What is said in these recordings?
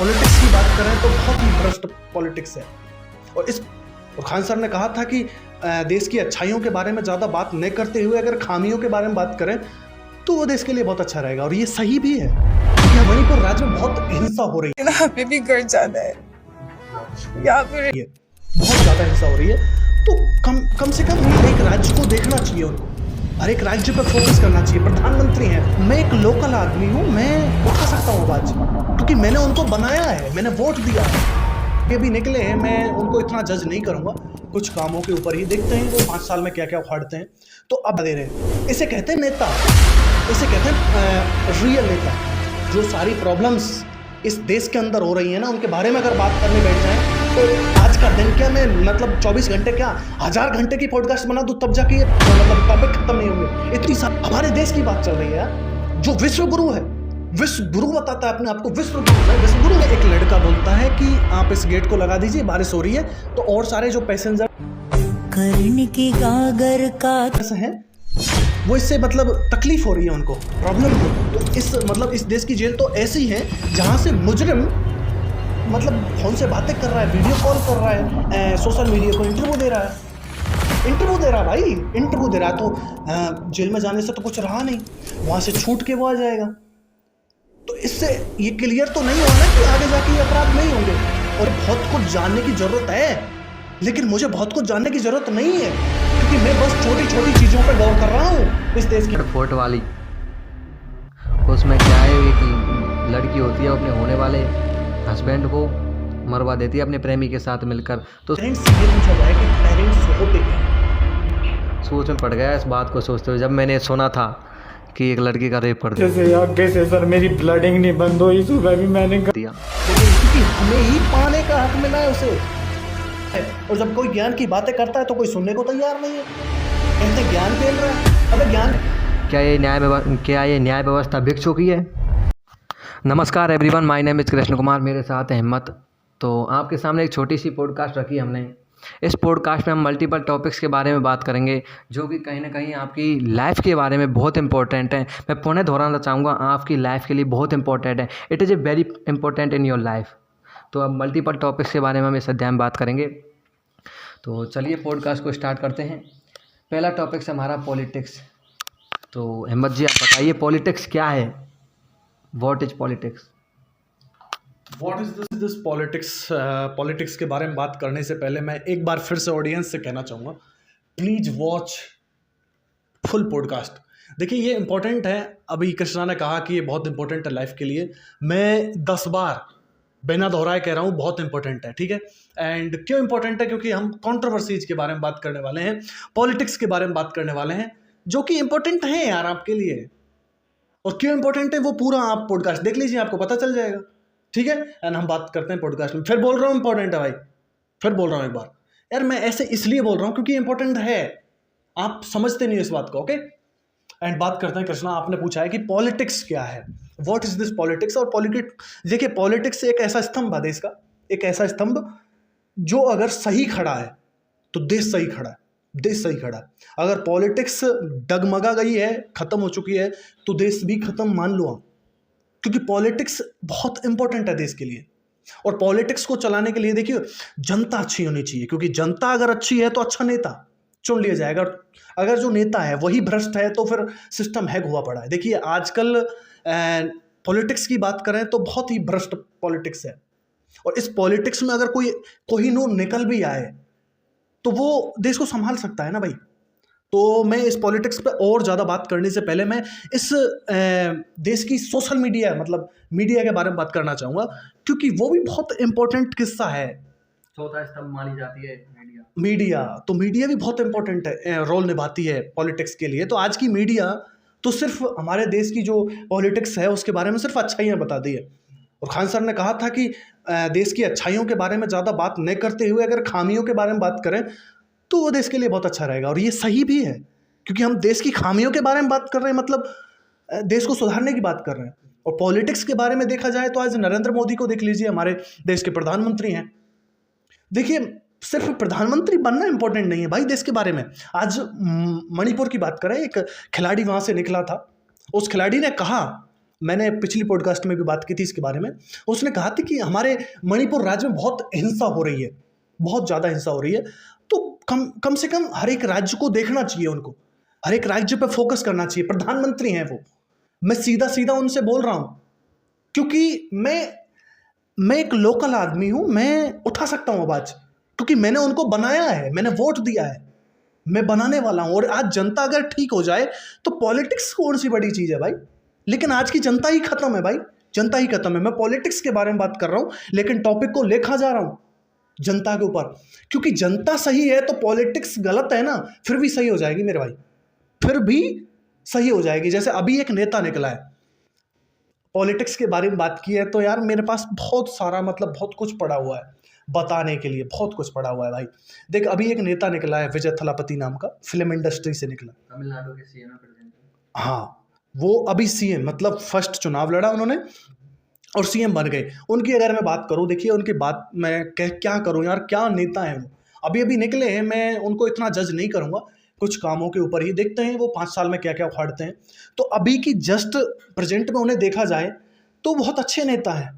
Politics की बात करें तो बहुत ही भ्रष्ट पॉलिटिक्स है। और खान सर ने कहा था कि देश की अच्छाइयों के बारे में ज़्यादा बात नहीं करते हुए अगर खामियों के बारे में बात करें तो वो देश के लिए बहुत अच्छा रहेगा। और ये सही भी है क्योंकि मणिपुर राज्य में बहुत हिंसा हो रही है, हमें भी घर जाना है, यहाँ पर बहुत ज़्यादा हिंसा हो रही है। तो कम से कम एक राज्य को देखना चाहिए उनको, हर एक राज्य पर फोकस करना चाहिए। प्रधानमंत्री हैं, मैं एक लोकल आदमी हूँ, मैं उठा सकता हूँ आवाज क्योंकि मैंने उनको बनाया है, मैंने वोट दिया है। ये भी निकले हैं, मैं उनको इतना जज नहीं करूँगा, कुछ कामों के ऊपर ही देखते हैं वो 5 साल में क्या क्या उखाड़ते हैं। तो अब दे रहे हैं, इसे कहते हैं नेता, इसे कहते हैं रियल नेता। जो सारी प्रॉब्लम्स इस देश के अंदर हो रही है ना, उनके बारे में अगर बात करने बैठ जाए तो आज का दिन क्या, मैं मतलब 24 घंटे क्या 1000 घंटे की पॉडकास्ट बना दूँ तब जाके मतलब टॉपिक खत्म नहीं होंगे। इतनी सारी हमारे देश की बात चल रही है यार। जो विश्व गुरु है, विश्व गुरु बताता है अपने आप को विश्व गुरु है। विश्व गुरु में एक लड़का बोलता है कि आप इस गेट को लगा दीजिए, बारिश हो रही है, तो और सारे जो पैसेंजर कर्ण की गागर का हैं वो इससे मतलब तकलीफ हो रही है, उनको प्रॉब्लम हो। तो इस मतलब इस देश की जेल तो ऐसी है जहाँ से मुजरिम मतलब फोन से बातें कर रहा है, वीडियो कॉल कर रहा है, सोशल मीडिया को इंटरव्यू दे रहा है भाई, इंटरव्यू दे रहा है। तो जेल में जाने से तो कुछ रहा नहीं, वहाँ से छूट के वो आ जाएगा। तो इससे ये क्लियर तो नहीं होना कि आगे जाके ये अपराध नहीं होंगे। और बहुत कुछ जानने की ज़रूरत है, लेकिन मुझे बहुत कुछ जानने की ज़रूरत नहीं है क्योंकि मैं बस छोटी छोटी चीज़ों पर गौर कर रहा हूँ इस देश की। फोर्ट वाली उसमें क्या है, एक लड़की होती है अपने होने वाले हस्बैंड को मरवा देती है अपने प्रेमी के साथ मिलकर। तो पेरेंट्स से ये पूछा जाए कि पेरेंट्स होते क्या? सोच में पड़ गया इस बात को सोचते हुए जब मैंने सुना था कि एक लड़की का रेप कर कैसे सर मेरी ब्लडिंग नहीं बंद हुई, सुबह भी मैंने दिया, क्योंकि हमें ही पाने का हक मिला है उसे। और जब कोई ज्ञान की बातें करता है तो कोई सुनने को तैयार नहीं है, कहते ज्ञान फैल रहा है। अबे ज्ञान क्या ये न्याय व्यवस्था भिक्षु की है? नमस्कार everyone, my name is Krishna Kumar, मेरे साथ है हिम्मत। तो आपके सामने एक छोटी सी पॉडकास्ट रखी हमने। इस पॉडकास्ट में हम मल्टीपल टॉपिक्स के बारे में बात करेंगे जो कि कहीं ना कहीं आपकी लाइफ के बारे में बहुत इंपॉर्टेंट है। मैं पुनः दोहराना चाहूँगा, आपकी लाइफ के लिए बहुत इंपॉर्टेंट है। It is a very important in your life. तो अब मल्टीपल टॉपिक्स के बारे में हम इस अध्याय में बात करेंगे। तो चलिए पॉडकास्ट को स्टार्ट करते हैं। पहला टॉपिक्स हमारा पॉलिटिक्स। तो हिम्मत जी आप बताइए पॉलिटिक्स क्या है? What is politics? What is this politics? Politics के बारे में बात करने से पहले मैं एक बार फिर से ऑडियंस से कहना चाहूँगा, प्लीज़ वॉच फुल पॉडकास्ट। देखिए ये इंपॉर्टेंट है। अभी कृष्णा ने कहा कि ये बहुत इंपॉर्टेंट है लाइफ के लिए, मैं 10 बार बिना दोहराए कह रहा हूँ बहुत इंपॉर्टेंट है, ठीक है। एंड क्यों इंपॉर्टेंट है? क्योंकि हम कंट्रोवर्सीज के बारे में बात करने वाले हैं, पॉलिटिक्स के बारे में बात करने वाले हैं जो कि इंपॉर्टेंट है यार आपके लिए। और क्यों इंपॉर्टेंट है वो पूरा आप पॉडकास्ट देख लीजिए, आपको पता चल जाएगा, ठीक है। एंड हम बात करते हैं पॉडकास्ट में। फिर बोल रहा हूँ इंपॉर्टेंट है भाई, फिर बोल रहा हूँ एक बार यार, मैं ऐसे इसलिए बोल रहा हूँ क्योंकि इंपॉर्टेंट है, आप समझते नहीं हो इस बात को, ओके। एंड बात करते हैं कृष्णा, आपने पूछा है कि पॉलिटिक्स क्या है, व्हाट इज दिस पॉलिटिक्स। और पॉलिटिक्स, देखिए पॉलिटिक्स एक ऐसा स्तंभ है देश का, एक ऐसा स्तंभ जो अगर सही खड़ा है तो देश सही खड़ा है, देश सही खड़ा है। अगर पॉलिटिक्स डगमगा गई है, खत्म हो चुकी है, तो देश भी खत्म मान लो आप, क्योंकि पॉलिटिक्स बहुत इंपॉर्टेंट है देश के लिए। और पॉलिटिक्स को चलाने के लिए देखिए जनता अच्छी होनी चाहिए, क्योंकि जनता अगर अच्छी है तो अच्छा नेता चुन लिया जाएगा। अगर जो नेता है वही भ्रष्ट है तो फिर सिस्टम हैक हुआ पड़ा है। देखिए आजकल पॉलिटिक्स की बात करें तो बहुत ही भ्रष्ट पॉलिटिक्स है। और इस पॉलिटिक्स में अगर कोई कोहिनूर निकल भी आए तो वो देश को संभाल सकता है ना भाई। तो मैं इस पॉलिटिक्स पे और ज़्यादा बात करने से पहले मैं इस देश की सोशल मीडिया मतलब मीडिया के बारे में बात करना चाहूँगा, क्योंकि वो भी बहुत इंपॉर्टेंट किस्सा है। चौथा स्तंभ मानी जाती है मीडिया। तो मीडिया भी बहुत इंपॉर्टेंट है, रोल निभाती है पॉलिटिक्स के लिए। तो आज की मीडिया तो सिर्फ हमारे देश की जो पॉलिटिक्स है उसके बारे में सिर्फ अच्छाइयाँ बताती है। और खान सर ने कहा था कि देश की अच्छाइयों के बारे में ज़्यादा बात नहीं करते हुए अगर खामियों के बारे में बात करें तो वो देश के लिए बहुत अच्छा रहेगा। और ये सही भी है क्योंकि हम देश की खामियों के बारे में बात कर रहे हैं, मतलब देश को सुधारने की बात कर रहे हैं। और पॉलिटिक्स के बारे में देखा जाए तो आज नरेंद्र मोदी को देख लीजिए, हमारे देश के प्रधानमंत्री हैं। देखिए सिर्फ प्रधानमंत्री बनना इंपॉर्टेंट नहीं है भाई देश के बारे में। आज मणिपुर की बात करें, एक खिलाड़ी वहाँ से निकला था, उस खिलाड़ी ने कहा मैंने पिछली पॉडकास्ट में भी बात की थी इसके बारे में। उसने कहा था कि हमारे मणिपुर राज्य में बहुत हिंसा हो रही है, बहुत ज़्यादा हिंसा हो रही है, तो कम से कम हर एक राज्य को देखना चाहिए, उनको हर एक राज्य पे फोकस करना चाहिए। प्रधानमंत्री हैं वो, मैं सीधा सीधा उनसे बोल रहा हूँ, क्योंकि मैं एक लोकल आदमी हूँ, मैं उठा सकता हूँ आवाज़, क्योंकि मैंने उनको बनाया है, मैंने वोट दिया है, मैं बनाने वाला हूँ। और आज जनता अगर ठीक हो जाए तो पॉलिटिक्स कौन सी बड़ी चीज़ है भाई। लेकिन आज की जनता ही खत्म है भाई, जनता ही खत्म है। मैं पॉलिटिक्स के बारे में बात कर रहा हूँ, लेकिन टॉपिक को लेखा जा रहा हूँ जनता के ऊपर, क्योंकि जनता सही है तो पॉलिटिक्स गलत है ना, फिर भी सही हो जाएगी मेरे भाई, फिर भी सही हो जाएगी। जैसे अभी एक नेता निकला है, पॉलिटिक्स के बारे में बात की है तो यार मेरे पास बहुत सारा बहुत कुछ पड़ा हुआ है बताने के लिए, बहुत कुछ पड़ा हुआ है भाई। देख, अभी एक नेता निकला है विजय थलापति नाम का, फिल्म इंडस्ट्री से निकला, तमिलनाडु के सीएम प्रेजेंट। हाँ, वो अभी सीएम फर्स्ट चुनाव लड़ा उन्होंने और सीएम बन गए। उनकी अगर मैं बात करूँ, देखिए उनकी बात मैं क्या करूँ यार, क्या नेता है वो, अभी निकले हैं। मैं उनको इतना जज नहीं करूँगा, कुछ कामों के ऊपर ही देखते हैं वो 5 साल में क्या क्या उखाड़ते हैं। तो अभी की जस्ट प्रेजेंट में उन्हें देखा जाए तो बहुत अच्छे नेता हैं।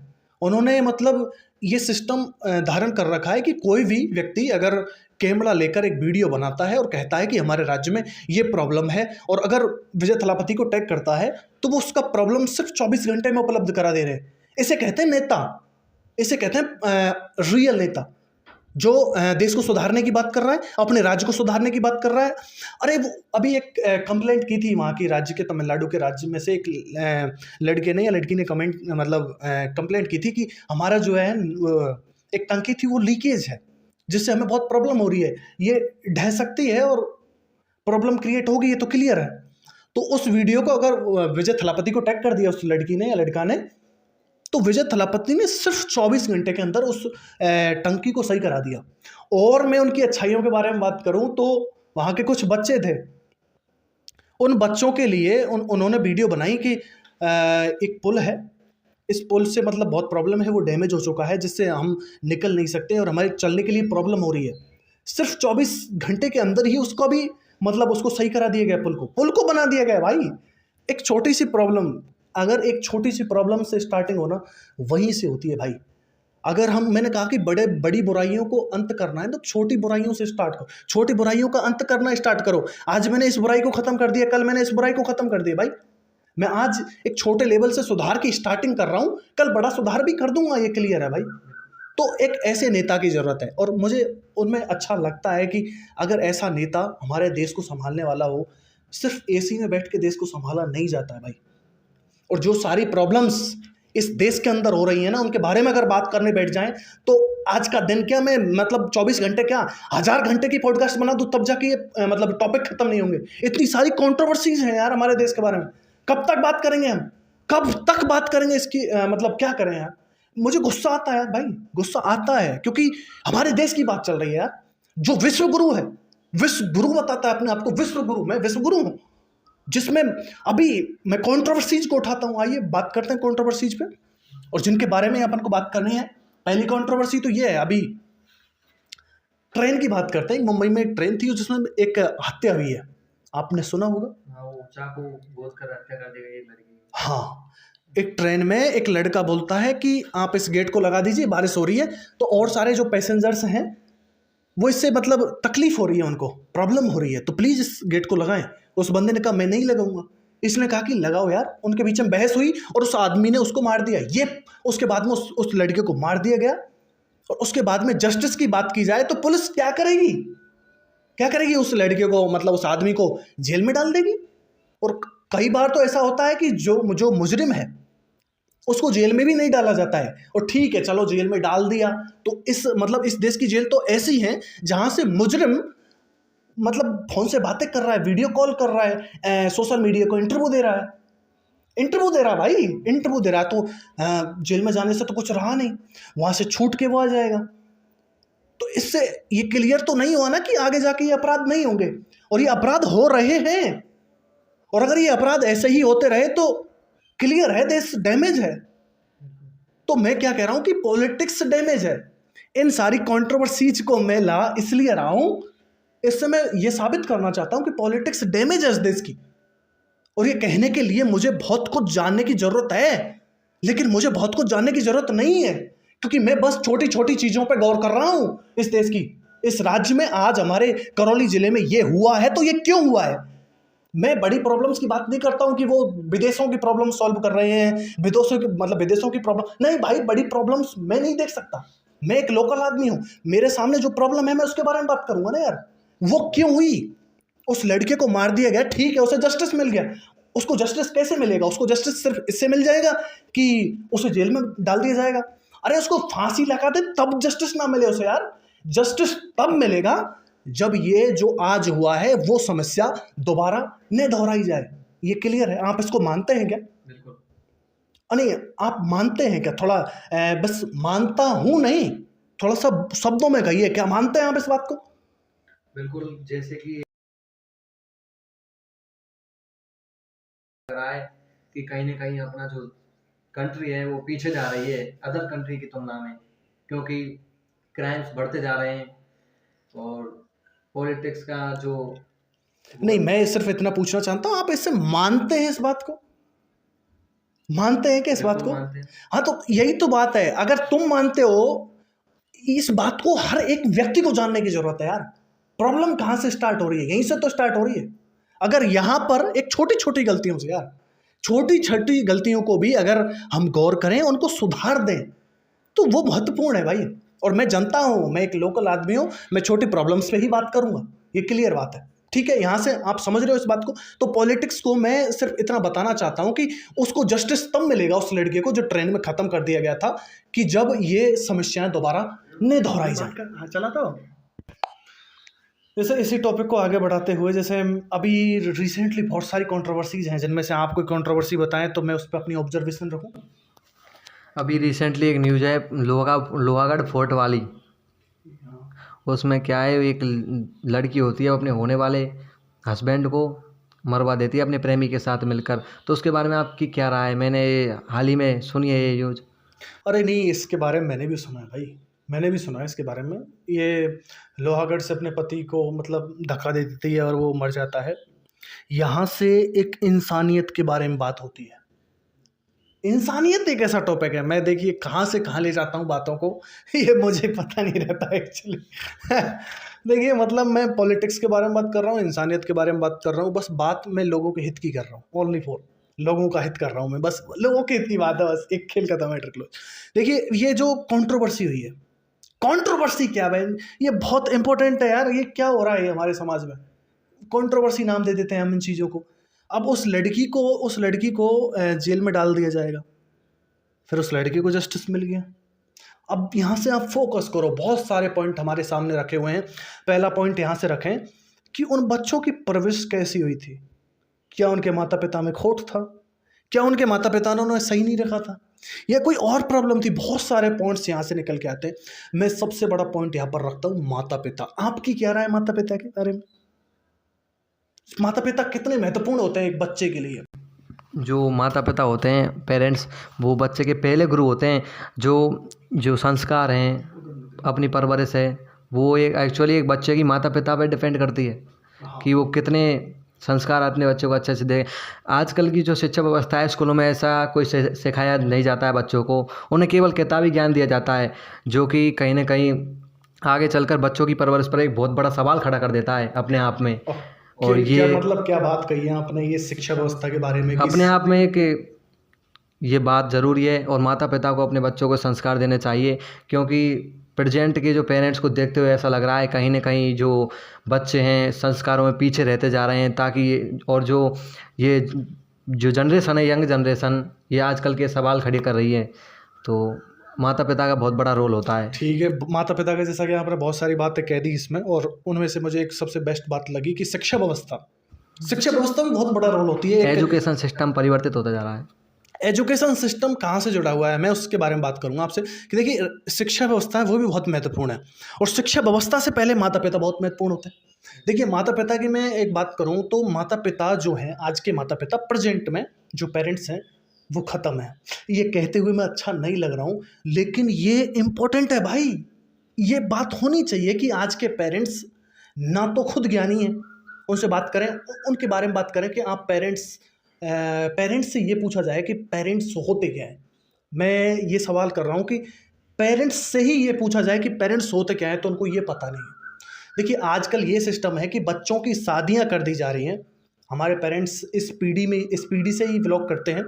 उन्होंने ये सिस्टम धारण कर रखा है कि कोई भी व्यक्ति अगर कैमरा लेकर एक वीडियो बनाता है और कहता है कि हमारे राज्य में ये प्रॉब्लम है, और अगर विजय थलापति को टैग करता है तो वो उसका प्रॉब्लम सिर्फ 24 घंटे में उपलब्ध करा दे रहे हैं। इसे कहते हैं नेता, इसे कहते हैं रियल नेता, जो देश को सुधारने की बात कर रहा है, अपने राज्य को सुधारने की बात कर रहा है। अरे वो अभी एक कंप्लेंट की थी वहाँ की राज्य के, तमिलनाडु के राज्य में से एक लड़के ने या लड़की ने कंप्लेंट की थी कि हमारा जो है एक टंकी थी वो लीकेज है, जिससे हमें बहुत प्रॉब्लम हो रही है, ये ढह सकती है और प्रॉब्लम क्रिएट होगी, ये तो क्लियर है। तो उस वीडियो को अगर विजय थलापति को टैग कर दिया उस लड़की ने या लड़का ने, तो विजय थलापति ने सिर्फ 24 घंटे के अंदर उस टंकी को सही करा दिया। और मैं उनकी अच्छाइयों के बारे में बात करूं तो वहाँ के कुछ बच्चे थे, उन बच्चों के लिए उन्होंने वीडियो बनाई कि एक पुल है, इस पुल से बहुत प्रॉब्लम है, वो डैमेज हो चुका है, जिससे हम निकल नहीं सकते और हमारे चलने के लिए प्रॉब्लम हो रही है। सिर्फ 24 घंटे के अंदर ही उसको भी उसको सही करा दिया गया, पुल को बना दिया गया भाई। एक छोटी सी प्रॉब्लम, अगर एक छोटी सी प्रॉब्लम से स्टार्टिंग होना वहीं से होती है भाई। अगर मैंने कहा कि बड़ी बुराइयों को अंत करना है तो छोटी बुराइयों से स्टार्ट करो, छोटी बुराइयों का अंत करना स्टार्ट करो। आज मैंने इस बुराई को खत्म कर दिया, कल मैंने इस बुराई को खत्म कर दिया भाई। मैं आज एक छोटे लेवल से सुधार की स्टार्टिंग कर रहा हूँ, कल बड़ा सुधार भी कर दूंगा, ये क्लियर है भाई। तो एक ऐसे नेता की जरूरत है, और मुझे उनमें अच्छा लगता है कि अगर ऐसा नेता हमारे देश को संभालने वाला हो। सिर्फ एसी में बैठ के देश को संभाला नहीं जाता है भाई। और जो सारी प्रॉब्लम्स इस देश के अंदर हो रही है ना, उनके बारे में अगर बात करने बैठ जाएं तो आज का दिन क्या, मैं 24 घंटे क्या 1000 घंटे की पॉडकास्ट बना दूं तब जाके ये टॉपिक खत्म नहीं होंगे। इतनी सारी कंट्रोवर्सीज हैं यार हमारे देश के बारे में, कब तक बात करेंगे हम, कब तक बात करेंगे इसकी, क्या करें यार। मुझे गुस्सा आता है यार भाई, गुस्सा आता है, क्योंकि हमारे देश की बात चल रही है यार। जो विश्व गुरु है, विश्व गुरु बताता है अपने आप को, विश्व गुरु, मैं विश्व गुरु हूँ, जिसमें अभी मैं कंट्रोवर्सीज को उठाता हूँ। आइए बात करते हैं कंट्रोवर्सीज पे, और जिनके बारे में अपन को बात करनी है। पहली कंट्रोवर्सी तो ये है, अभी ट्रेन की बात करते हैं। मुंबई में एक ट्रेन थी जिसमें एक हत्या हुई है, आपने सुना होगा। चाकू गोद कर हत्या कर दी गई एक लड़की। हाँ, एक ट्रेन में एक लड़का बोलता है कि आप इस गेट को लगा दीजिए, बारिश हो रही है। तो और सारे जो पैसेंजर्स हैं वो इससे तकलीफ हो रही है, उनको प्रॉब्लम हो रही है, तो प्लीज़ इस गेट को लगाएं। उस बंदे ने कहा मैं नहीं लगाऊंगा, इसने कहा कि लगाओ यार। उनके बीच में बहस हुई और उस आदमी ने उसको मार दिया। ये उसके बाद में उस लड़के को मार दिया गया। और उसके बाद में जस्टिस की बात की जाए तो पुलिस क्या करेगी, क्या करेगी, उस लड़के को उस आदमी को जेल में डाल देगी। और कई बार तो ऐसा होता है कि जो मुजरिम है उसको जेल में भी नहीं डाला जाता है। और ठीक है, चलो जेल में डाल दिया, तो इस देश की जेल तो ऐसी है जहां से मुजरिम फोन से बातें कर रहा है, वीडियो कॉल कर रहा है, सोशल मीडिया को इंटरव्यू दे रहा है, भाई इंटरव्यू दे रहा है। तो जेल में जाने से तो कुछ रहा नहीं, वहां से छूट के वो आ जाएगा। तो इससे ये क्लियर तो नहीं हुआ ना कि आगे जाके ये अपराध नहीं होंगे, और ये अपराध हो रहे हैं। और अगर ये अपराध ऐसे ही होते रहे तो क्लियर है देश डैमेज है। तो मैं क्या कह रहा हूं कि पॉलिटिक्स डैमेज है। इन सारी कंट्रोवर्सीज को मैं इसलिए रहा हूं, इससे मैं ये साबित करना चाहता हूं कि पॉलिटिक्स डैमेज है इस देश की। और ये कहने के लिए मुझे बहुत कुछ जानने की ज़रूरत है, लेकिन मुझे बहुत कुछ जानने की ज़रूरत नहीं है, क्योंकि मैं बस छोटी छोटी चीज़ों पर गौर कर रहा हूँ। इस देश की, इस राज्य में आज हमारे करौली ज़िले में ये हुआ है तो ये क्यों हुआ है। मैं बड़ी प्रॉब्लम्स की बात नहीं करता हूँ कि वो विदेशों की प्रॉब्लम सॉल्व कर रहे हैं, विदेशों की प्रॉब्लम नहीं भाई, बड़ी प्रॉब्लम्स मैं नहीं देख सकता। मैं एक लोकल आदमी हूँ, मेरे सामने जो प्रॉब्लम है मैं उसके बारे में बात करूँगा ना यार। वो क्यों हुई, उस लड़के को मार दिया गया, ठीक है, उसे जस्टिस मिल गया, उसको जस्टिस कैसे मिलेगा? उसको जस्टिस सिर्फ इससे मिल जाएगा कि उसे जेल में डाल दिया जाएगा? अरे उसको फांसी लगा दे तब जस्टिस ना मिले उसे यार। जस्टिस तब मिलेगा जब ये जो आज हुआ है वो समस्या दोबारा न दोहराई जाए। ये क्लियर है? आप इसको मानते हैं क्या? बिल्कुल। नहीं, आप मानते हैं क्या? थोड़ा बस मानता हूं नहीं, थोड़ा सा शब्दों में कहिए, क्या मानते हैं आप इस बात को? बिल्कुल, जैसे कि लग रहा है कि कहीं ना कहीं अपना जो कंट्री है वो पीछे जा रही है अदर कंट्री की तुलना में, क्योंकि क्राइम्स बढ़ते जा रहे हैं और पॉलिटिक्स का जो नहीं, मैं सिर्फ इतना पूछना चाहता हूं, आप इससे मानते हैं इस बात को? मानते हैं क्या इस बात को? मानते हैं। हाँ, तो यही तो बात है। अगर तुम मानते हो, इस बात को हर एक व्यक्ति को जानने की जरूरत है यार। प्रॉब्लम कहाँ से स्टार्ट हो रही है? यहीं से तो स्टार्ट हो रही है। अगर यहाँ पर एक छोटी छोटी गलतियों से यार, छोटी छोटी गलतियों को भी अगर हम गौर करें, उनको सुधार दें, तो वो महत्वपूर्ण है भाई। और मैं जानता हूँ, मैं एक लोकल आदमी हूँ, मैं छोटी प्रॉब्लम्स पे ही बात करूँगा, ये क्लियर बात है, ठीक है? यहाँ से आप समझ रहे हो इस बात को? तो पॉलिटिक्स को मैं सिर्फ इतना बताना चाहता हूँ कि उसको जस्टिस तब मिलेगा उस लड़के को जो ट्रेन में ख़त्म कर दिया गया था, कि जब ये समस्याएं दोबारा नहीं दोहराई जाए। हाँ, चला तो जैसे इसी टॉपिक को आगे बढ़ाते हुए, जैसे अभी रिसेंटली बहुत सारी कंट्रोवर्सीज हैं, जिनमें से आप कोई कंट्रोवर्सी बताएं तो मैं उस पर अपनी ऑब्जर्वेशन रखूं। अभी रिसेंटली एक न्यूज़ है लोहागढ़ फोर्ट वाली। उसमें क्या है, एक लड़की होती है, वो अपने होने वाले हस्बैंड को मरवा देती है अपने प्रेमी के साथ मिलकर। तो उसके बारे में आपकी क्या राय है? मैंने हाल ही में सुनी है ये न्यूज़। अरे नहीं, इसके बारे में मैंने भी सुना है भाई, मैंने भी सुना है इसके बारे में। ये लोहागढ़ से अपने पति को मतलब धक्का दे देती है और वो मर जाता है। यहाँ से एक इंसानियत के बारे में बात होती है। इंसानियत एक ऐसा टॉपिक है, मैं देखिए कहाँ से कहाँ ले जाता हूँ बातों को, ये मुझे पता नहीं रहता एक्चुअली। देखिए, मतलब मैं पॉलिटिक्स के बारे में बात कर रहा हूँ, इंसानियत के बारे में बात कर रहा हूँ, बस बात मैं लोगों के हित की कर रहा हूँ, ओनली फॉर लोगों का हित कर रहा हूँ मैं, बस लोगों के हित की बात है, बस एक खेल खत्म, मैटर क्लोज। देखिए, ये जो कंट्रोवर्सी हुई है, कंट्रोवर्सी क्या भाई, ये बहुत इंपॉर्टेंट है यार। ये क्या हो रहा है हमारे समाज में? कंट्रोवर्सी नाम दे देते हैं हम इन चीज़ों को। अब उस लड़की को जेल में डाल दिया जाएगा, फिर उस लड़की को जस्टिस मिल गया। अब यहाँ से आप फोकस करो, बहुत सारे पॉइंट हमारे सामने रखे हुए हैं। पहला पॉइंट यहाँ से रखें कि उन बच्चों की परवरिश कैसी हुई थी? क्या उनके माता पिता में खोट था? क्या उनके माता पिता ने उन्हें सही नहीं रखा था, या कोई और प्रॉब्लम थी? बहुत सारे पॉइंट्स यहाँ से निकल के आते हैं। मैं सबसे बड़ा पॉइंट यहाँ पर रखता हूँ माता पिता। आपकी क्या राय है माता पिता के बारे में? माता पिता कितने महत्वपूर्ण होते हैं एक बच्चे के लिए? जो माता पिता होते हैं, पेरेंट्स, वो बच्चे के पहले गुरु होते हैं। जो संस्कार हैं, अपनी परवरिश है, वो एक एक्चुअली एक बच्चे की माता पिता पर डिपेंड करती है कि वो कितने संस्कार अपने बच्चों को अच्छे से दे। आजकल की जो शिक्षा व्यवस्था है, स्कूलों में ऐसा कोई सिखाया नहीं जाता है बच्चों को। उन्हें केवल किताबी ज्ञान दिया जाता है, जो कि कहीं ना कहीं आगे चलकर बच्चों की परवरिश पर एक बहुत बड़ा सवाल खड़ा कर देता है अपने आप में। और ये मतलब क्या बात कही है आपने ये शिक्षा व्यवस्था के बारे में? अपने आप में कि ये बात ज़रूरी है और माता पिता को अपने बच्चों को संस्कार देने चाहिए, क्योंकि प्रेजेंट के जो पेरेंट्स को देखते हुए ऐसा लग रहा है कहीं ना कहीं जो बच्चे हैं संस्कारों में पीछे रहते जा रहे हैं। ताकि और ये जो जनरेशन है, यंग जनरेशन, ये आजकल के सवाल खड़े कर रही है, तो माता पिता का बहुत बड़ा रोल होता है। ठीक है, माता पिता का जैसा कि यहाँ पर बहुत सारी बातें कह दी इसमें, और उनमें से मुझे एक सबसे बेस्ट बात लगी कि शिक्षा व्यवस्था में बहुत बड़ा रोल होती है। एजुकेशन सिस्टम परिवर्तित होता जा रहा है। एजुकेशन सिस्टम कहाँ से जुड़ा हुआ है, मैं उसके बारे में बात करूंगा आपसे कि देखिए, शिक्षा व्यवस्था है वो भी बहुत महत्वपूर्ण है, और शिक्षा व्यवस्था से पहले माता पिता बहुत महत्वपूर्ण होते हैं। देखिए, माता पिता की मैं एक बात करूं तो माता पिता जो हैं, आज के माता पिता, प्रेजेंट में जो पेरेंट्स हैं वो ख़त्म है। ये कहते हुए मैं अच्छा नहीं लग रहा हूँ, लेकिन ये इम्पोर्टेंट है भाई। ये बात होनी चाहिए कि आज के पेरेंट्स ना तो खुद ज्ञानी हैं, उनसे बात करें, उनके बारे में बात करें कि आप पेरेंट्स पेरेंट्स से ये पूछा जाए कि पेरेंट्स होते क्या हैं, मैं ये सवाल कर रहा हूँ कि पेरेंट्स से ही ये पूछा जाए कि पेरेंट्स होते क्या हैं, तो उनको ये पता नहीं है। देखिए आजकल ये सिस्टम है कि बच्चों की शादियाँ कर दी जा रही हैं। हमारे पेरेंट्स इस पीढ़ी से ही बिलोंग करते हैं,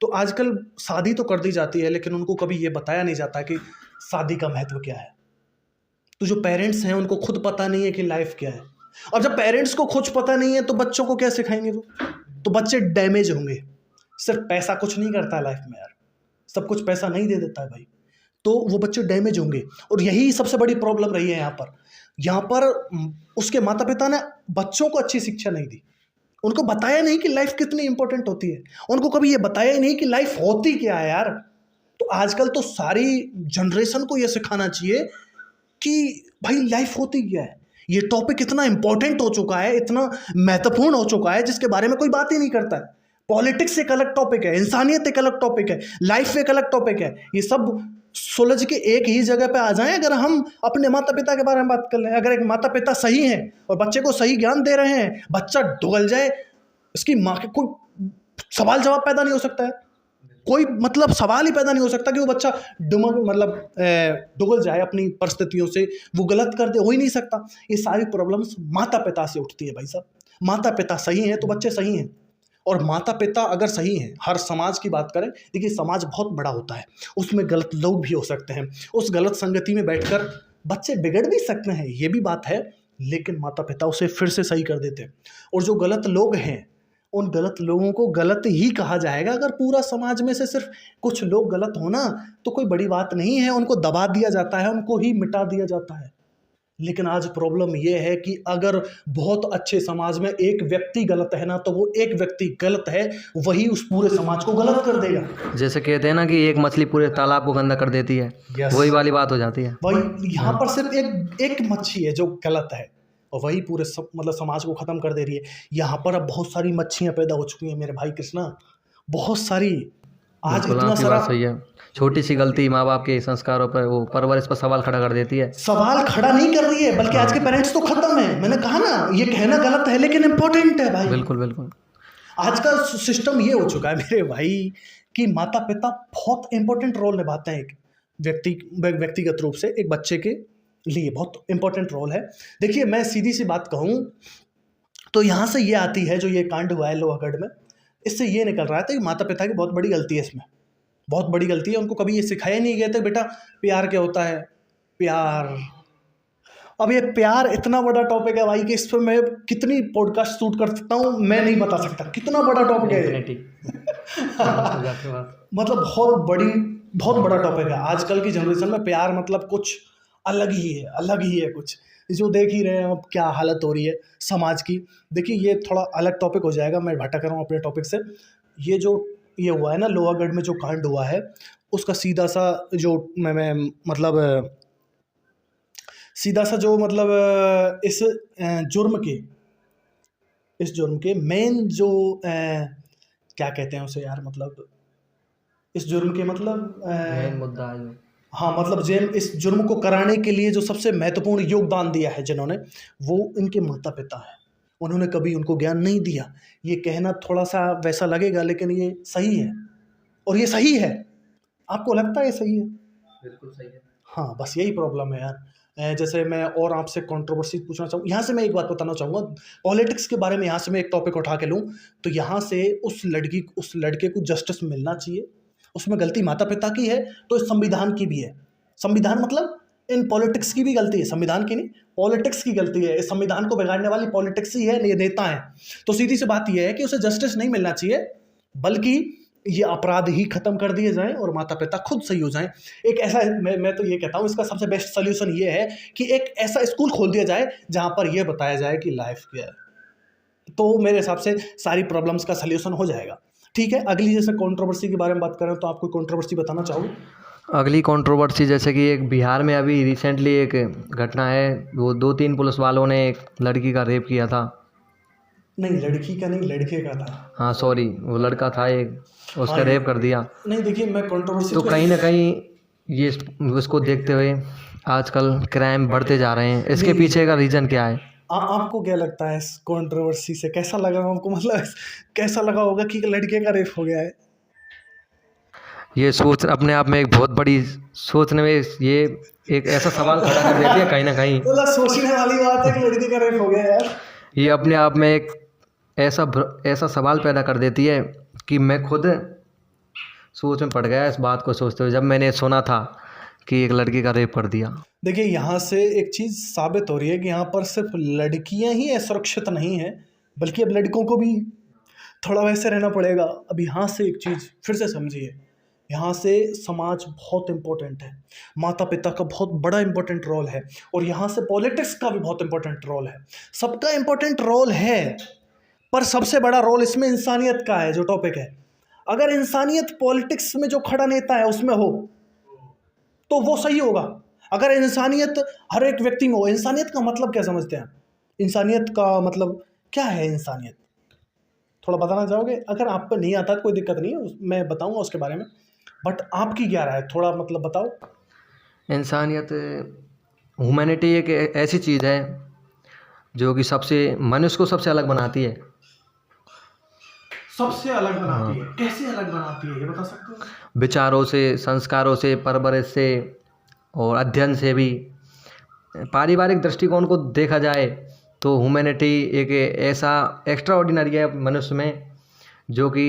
तो आजकल शादी तो कर दी जाती है, लेकिन उनको कभी ये बताया नहीं जाता कि शादी का महत्व क्या है। तो जो पेरेंट्स हैं उनको खुद पता नहीं है कि लाइफ क्या है, और जब पेरेंट्स को खुद पता नहीं है तो बच्चों को क्या सिखाएंगे वो? तो बच्चे डैमेज होंगे। सिर्फ पैसा कुछ नहीं करता है लाइफ में यार, सब कुछ पैसा नहीं दे देता है भाई, तो वो बच्चे डैमेज होंगे। और यही सबसे बड़ी प्रॉब्लम रही है यहाँ पर उसके माता पिता ने बच्चों को अच्छी शिक्षा नहीं दी, उनको बताया नहीं कि लाइफ कितनी इंपॉर्टेंट होती है, उनको कभी ये बताया ही नहीं कि लाइफ होती क्या है यार। तो आजकल तो सारी जनरेशन को ये सिखाना चाहिए कि भाई लाइफ होती क्या है। ये टॉपिक इतना इंपॉर्टेंट हो चुका है, इतना महत्वपूर्ण हो चुका है, जिसके बारे में कोई बात ही नहीं करता है। पॉलिटिक्स एक अलग टॉपिक है, इंसानियत एक अलग टॉपिक है, लाइफ एक अलग टॉपिक है। ये सब सुलझ के एक ही जगह पे आ जाएं अगर हम अपने माता पिता के बारे में बात कर लें। अगर एक माता पिता सही हैं और बच्चे को सही ज्ञान दे रहे हैं, बच्चा डुगल जाए, इसकी माँ के कोई सवाल जवाब पैदा नहीं हो सकता है, कोई मतलब सवाल ही पैदा नहीं हो सकता कि वो बच्चा डुगल जाए अपनी परिस्थितियों से, वो गलत कर दे, हो ही नहीं सकता। ये सारी प्रॉब्लम्स माता पिता से उठती है भाई साहब। माता पिता सही हैं तो बच्चे सही हैं, और माता पिता अगर सही हैं, हर समाज की बात करें, देखिए समाज बहुत बड़ा होता है, उसमें गलत लोग भी हो सकते हैं, उस गलत संगति में बैठकर बच्चे बिगड़ भी सकते हैं, ये भी बात है, लेकिन माता पिता उसे फिर से सही कर देते हैं। और जो गलत लोग हैं उन गलत लोगों को गलत ही कहा जाएगा। अगर पूरा समाज में से सिर्फ कुछ लोग गलत हो ना तो कोई बड़ी बात नहीं है, उनको दबा दिया जाता है, उनको ही मिटा दिया जाता है। लेकिन आज प्रॉब्लम यह है कि अगर बहुत अच्छे समाज में एक व्यक्ति गलत है ना, तो वो एक व्यक्ति गलत है, वही उस पूरे समाज को गलत कर देगा। जैसे कहते हैं ना कि एक मछली पूरे तालाब को गंदा कर देती है, वही वाली बात हो जाती है। वही यहाँ पर सिर्फ एक मच्छी है जो गलत है, और वही पूरे मतलब समाज को ख़त्म कर दे रही है। यहाँ पर अब बहुत सारी मच्छियाँ पैदा हो चुकी हैं मेरे भाई कृष्णा, बहुत सारी। आज इतना सारा, सही है, छोटी सी गलती माँ बाप के संस्कारों पर, वो परवरिश पर सवाल खड़ा कर देती है। सवाल खड़ा नहीं कर रही है, बल्कि आज के पेरेंट्स तो खत्म है। मैंने कहा ना, ये कहना गलत है लेकिन इम्पोर्टेंट है भाई। बिल्कुल बिल्कुल। आज का सिस्टम ये हो चुका है मेरे भाई कि माता पिता बहुत इंपॉर्टेंट रोल निभाते हैं एक व्यक्तिगत रूप से एक बच्चे के लिए, बहुत इंपॉर्टेंट रोल है। देखिए मैं सीधी सी बात कहूँ तो यहाँ से ये आती है, जो ये कांड हुआ है लोहागढ़ में, इससे ये निकल रहा था कि माता पिता की बहुत बड़ी गलती है, इसमें बहुत बड़ी गलती है। उनको कभी ये सिखाया नहीं गया था बेटा प्यार क्या होता है, प्यार। अब ये प्यार इतना बड़ा टॉपिक है भाई कि इस पर मैं कितनी पॉडकास्ट शूट कर सकता हूँ, मैं नहीं बता सकता, कितना बड़ा टॉपिक है मतलब बहुत बड़ा टॉपिक है। आजकल की जनरेशन में प्यार मतलब कुछ अलग ही है कुछ, जो देख ही रहे हैं अब क्या हालत हो रही है समाज की। देखिए ये थोड़ा अलग टॉपिक हो जाएगा, मैं भटक रहा हूँ अपने टॉपिक से। ये हुआ है ना लोहागढ़ में जो कांड हुआ है, उसका सीधा सा जो इस जुर्म के मेन जो क्या कहते हैं उसे यार, मतलब इस जुर्म के मेन मुद्दा है। हाँ मतलब इस जुर्म को कराने के लिए जो सबसे महत्वपूर्ण योगदान दिया है जिन्होंने, वो इनके माता पिता है। उन्होंने कभी उनको ज्ञान नहीं दिया। ये कहना थोड़ा सा वैसा लगेगा, लेकिन ये सही है, और ये सही है। आपको लगता है ये सही है? बिल्कुल सही है। हाँ बस यही प्रॉब्लम है यार। जैसे मैं और आपसे कंट्रोवर्सी पूछना चाहूँ, यहाँ से मैं एक बात बताना चाहूँगा पॉलिटिक्स के बारे में। यहाँ से मैं एक टॉपिक उठा के लूँ तो यहाँ से उस लड़के को जस्टिस मिलना चाहिए। उसमें गलती माता पिता की है तो इस संविधान की भी है। संविधान मतलब इन पॉलिटिक्स की भी गलती है, संविधान की नहीं, पॉलिटिक्स की गलती है। इस संविधान को बिगाड़ने वाली पॉलिटिक्स ही है, ये नेता है। तो सीधी सी बात यह है कि उसे जस्टिस नहीं मिलना चाहिए, बल्कि ये अपराध ही खत्म कर दिए जाएं और माता पिता खुद सही हो जाएं। एक ऐसा मैं तो ये कहता हूँ, इसका सबसे बेस्ट सोल्यूशन ये है कि एक ऐसा स्कूल खोल दिया जाए जहाँ पर यह बताया जाए कि लाइफ क्या है। तो मेरे हिसाब से सारी प्रॉब्लम्स का सोल्यूशन हो जाएगा। ठीक है, अगली जैसे कंट्रोवर्सी के बारे में बात करें तो आप कोई कंट्रोवर्सी बताना चाहोगे? अगली कंट्रोवर्सी जैसे कि एक बिहार में अभी रिसेंटली एक घटना है, वो 2-3 पुलिस वालों ने एक लड़की का रेप किया था। नहीं लड़की का नहीं, लड़के का था। हाँ सॉरी, वो लड़का था एक, उसका रेप कर दिया। नहीं देखिए मैं कंट्रोवर्सी तो कहीं ना कहीं ये उसको देखते हुए आजकल क्राइम बढ़ते जा रहे हैं। इसके पीछे का रीज़न क्या है? आपको क्या लगता है इस कंट्रोवर्सी से, कैसा लगा आपको, मतलब कैसा लगा होगा कि लड़के का रेप हो गया है? ये सोच अपने आप में एक बहुत बड़ी सोचने में ये एक ऐसा सवाल खड़ा कर देती है कहीं ना कहीं। मतलब सोचने वाली बात है कि लड़के का रेप हो गया यार। ये अपने आप में एक ऐसा सवाल पैदा कर देती है कि मैं खुद सोच में पड़ गया इस बात को सोचते हुए जब मैंने सुना था कि एक लड़की का रेप कर दिया। देखिए, यहाँ से एक चीज़ साबित हो रही है कि यहाँ पर सिर्फ लड़कियाँ ही असुरक्षित नहीं हैं, बल्कि अब लड़कों को भी थोड़ा वैसे रहना पड़ेगा। अब यहाँ से एक चीज़ फिर से समझिए, यहाँ से समाज बहुत इम्पोर्टेंट है, माता पिता का बहुत बड़ा इम्पोर्टेंट रोल है, और यहाँ से पॉलिटिक्स का भी बहुत इम्पोर्टेंट रोल है। सबका इम्पोर्टेंट रोल है, पर सबसे बड़ा रोल इसमें इंसानियत का है, जो टॉपिक है। अगर इंसानियत पॉलिटिक्स में जो खड़ा नेता है उसमें हो तो वो सही होगा। अगर इंसानियत हर एक व्यक्ति में हो, इंसानियत का मतलब क्या समझते हैं? इंसानियत का मतलब क्या है? इंसानियत थोड़ा बताना चाहोगे? अगर आप पे नहीं आता तो कोई दिक्कत नहीं है, मैं बताऊंगा उसके बारे में, बट आपकी क्या राय है, थोड़ा मतलब बताओ। इंसानियत, ह्यूमैनिटी एक ऐसी चीज़ है जो कि मनुष्य को सबसे अलग बनाती है। सबसे अलग बनाती है? कैसे अलग बनाती है, ये बता सकते हो? विचारों से, संस्कारों से, परवरिश से और अध्ययन से भी। पारिवारिक दृष्टिकोण को देखा जाए तो ह्यूमैनिटी एक ऐसा एक्स्ट्रा ऑर्डिनरी है मनुष्य में जो कि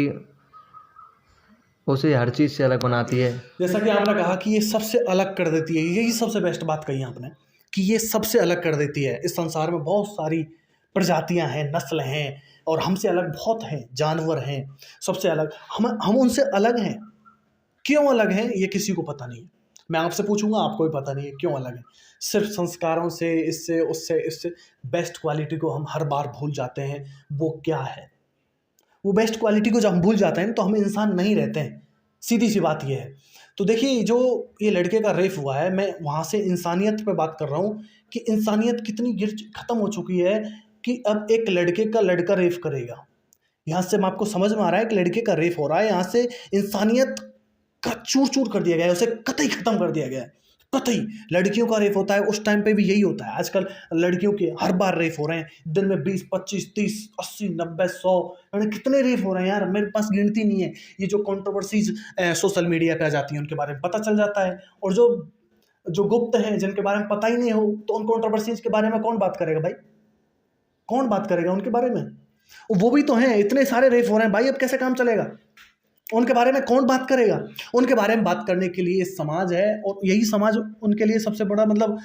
उसे हर चीज़ से अलग बनाती है। जैसा कि आपने कहा कि ये सबसे अलग कर देती है, यही सबसे बेस्ट बात कही आपने कि ये सबसे अलग कर देती है। इस संसार में बहुत सारी प्रजातियां हैं, नस्ल हैं, और हमसे अलग बहुत हैं, जानवर हैं, सबसे अलग हम उनसे अलग हैं। क्यों अलग हैं ये किसी को पता नहीं है। मैं आपसे पूछूंगा, आपको भी पता नहीं है क्यों अलग है। सिर्फ संस्कारों से, इससे उससे बेस्ट क्वालिटी को हम हर बार भूल जाते हैं। वो क्या है? वो बेस्ट क्वालिटी को जब हम भूल जाते हैं तो हम इंसान नहीं रहते हैं, सीधी सी बात ये है। तो देखिए, जो ये लड़के का रेप हुआ है, मैं वहाँ से इंसानियत पे बात कर रहा हूँ कि इंसानियत कितनी ख़त्म हो चुकी है कि अब एक लड़के का लड़का रेप करेगा। यहाँ से मैं आपको समझ में आ रहा है कि लड़के का रेप हो रहा है, यहाँ से इंसानियत का चूर चूर कर दिया गया है, उसे कतई ख़त्म कर दिया गया है, कतई। लड़कियों का रेप होता है, उस टाइम पे भी यही होता है। आजकल लड़कियों के हर बार रेप हो रहे हैं, दिन में 20, 25, 30, 80, 90, 100, यानी कितने रेप हो रहे हैं यार, मेरे पास गिनती नहीं है। ये जो कंट्रोवर्सीज सोशल मीडिया पे आ जाती हैं उनके बारे में पता चल जाता है, और जो गुप्त हैं, जिनके बारे में पता ही नहीं हो, तो उन कंट्रोवर्सीज के बारे में कौन बात करेगा भाई? कौन बात करेगा उनके बारे में? वो भी तो हैं, इतने सारे रेप हो रहे हैं भाई, अब कैसे काम चलेगा? उनके बारे में कौन बात करेगा? उनके बारे में बात करने के लिए समाज है, और यही समाज उनके लिए सबसे बड़ा मतलब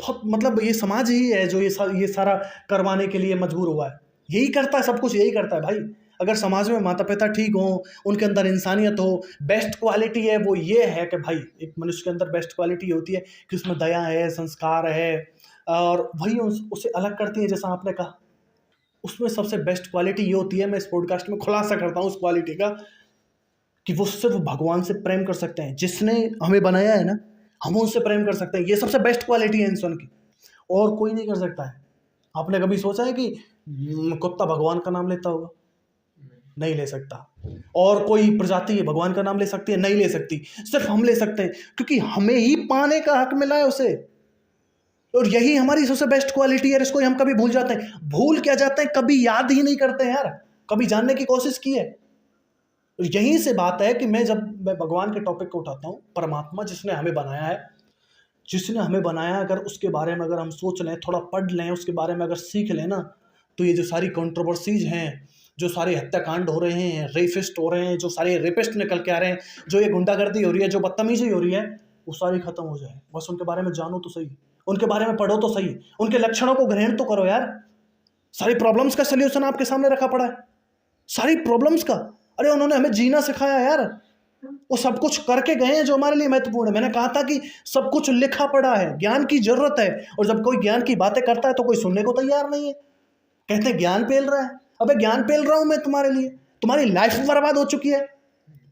बहुत मतलब ये समाज ही है जो ये सारा करवाने के लिए मजबूर हुआ है। यही करता है, सब कुछ यही करता है भाई। अगर समाज में माता पिता ठीक हो, उनके अंदर इंसानियत हो, बेस्ट क्वालिटी है, वो ये है कि भाई एक मनुष्य के अंदर बेस्ट क्वालिटी होती है कि उसमें दया है, संस्कार है, और वही उसे अलग करती है। जैसा आपने कहा, उसमें सबसे बेस्ट क्वालिटी ये होती है, मैं इस पॉडकास्ट में खुलासा करता हूँ उस क्वालिटी का, कि वो सिर्फ भगवान से प्रेम कर सकते हैं। जिसने हमें बनाया है ना, हम उनसे प्रेम कर सकते हैं। ये सबसे बेस्ट क्वालिटी है इंसान की, और कोई नहीं कर सकता है। आपने कभी सोचा है कि कुत्ता भगवान का नाम लेता होगा? नहीं ले सकता। और कोई प्रजाति है भगवान का नाम ले सकती है? नहीं ले सकती। सिर्फ हम ले सकते हैं, क्योंकि हमें ही पाने का हक मिला है उसे, और यही हमारी सबसे बेस्ट क्वालिटी है। इसको हम कभी भूल जाते हैं। भूल क्या जाते हैं, कभी याद ही नहीं करते हैं यार, कभी जानने की कोशिश की है। यहीं से बात है कि जब मैं भगवान के टॉपिक को उठाता हूँ, परमात्मा जिसने हमें बनाया है, अगर उसके बारे में अगर हम सोच लें, थोड़ा पढ़ लें, उसके बारे में अगर सीख लें ना, तो ये जो सारी कंट्रोवर्सीज हैं, जो सारे हत्याकांड हो रहे हैं, रेपिस्ट हो रहे हैं, जो सारे रेपिस्ट निकल के आ रहे हैं, जो ये गुंडागर्दी हो रही है, जो बदतमीजी हो रही है, वो सारी खत्म हो जाए। बस उनके बारे में जानो तो सही, उनके बारे में पढ़ो तो सही, उनके लक्षणों को ग्रहण तो करो यार। सारी प्रॉब्लम्स का सल्यूशन आपके सामने रखा पड़ा है, सारी प्रॉब्लम्स का। अरे उन्होंने हमें जीना सिखाया यार, वो सब कुछ करके गए हैं जो हमारे लिए महत्वपूर्ण है। मैंने कहा था कि सब कुछ लिखा पड़ा है, ज्ञान की जरूरत है, और जब कोई ज्ञान की बातें करता है तो कोई सुनने को तैयार नहीं है। कहते हैं ज्ञान पेल रहा है। अबे ज्ञान पेल रहा हूं मैं तुम्हारे लिए, तुम्हारी लाइफ बर्बाद हो चुकी है,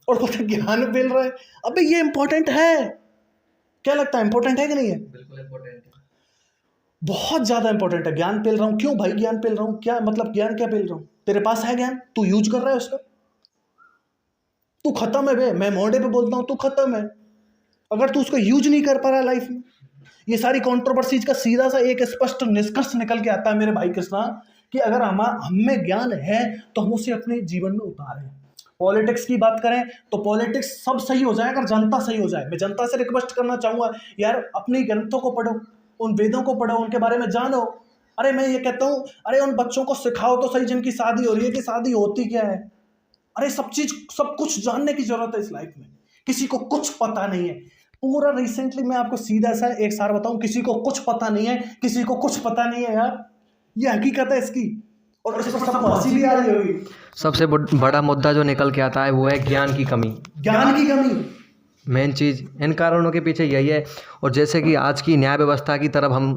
और बोलते ज्ञान पेल रहा है। अबे ये इंपॉर्टेंट है, क्या लगता है इंपॉर्टेंट है कि नहीं है? बिल्कुल इंपॉर्टेंट है, बहुत ज्यादा इंपॉर्टेंट है। ज्ञान पेल रहा हूं, क्यों भाई ज्ञान पेल रहा हूं? क्या मतलब ज्ञान क्या पेल रहा हूं? तेरे पास है ज्ञान, तू यूज कर रहा है उसका, तू खत्म है बे। मैं मोहल्ले पे बोलता हूं तू खत्म है, अगर तू उसको यूज नहीं कर पा रहा लाइफ में। ये सारी कंट्रोवर्सीज का सीधा सा एक स्पष्ट निष्कर्ष निकल के आता है मेरे भाई कृष्णा, कि अगर हमें ज्ञान है तो हम उसे अपने जीवन में उतारें। पॉलिटिक्स की बात करें तो पॉलिटिक्स सब सही हो जाए अगर जनता सही हो जाए। मैं जनता से रिक्वेस्ट करना चाहूंगा, यार अपने ग्रंथों को पढ़ो, उन वेदों को पढ़ो, उनके बारे में जानो। अरे मैं ये कहता हूँ, अरे उन बच्चों को सिखाओ तो सही जिनकी शादी हो रही है कि शादी होती क्या है। अरे सब कुछ जानने की जरूरत है इस लाइफ में। किसी को कुछ पता नहीं है। पूरा रिसेंटली मैं आपको सीधा सा एक सार बताऊं, किसी को कुछ पता नहीं है, किसी को कुछ पता नहीं है यार, ये हकीकत है इसकी। और इस पर सबको हंसी भी आ रही होगी। सबसे बड़ा मुद्दा जो निकल के आता है वो है ज्ञान की कमी। ज्ञान की कमी मेन चीज़ इन कारणों के पीछे यही है। और जैसे कि आज की न्याय व्यवस्था की तरफ हम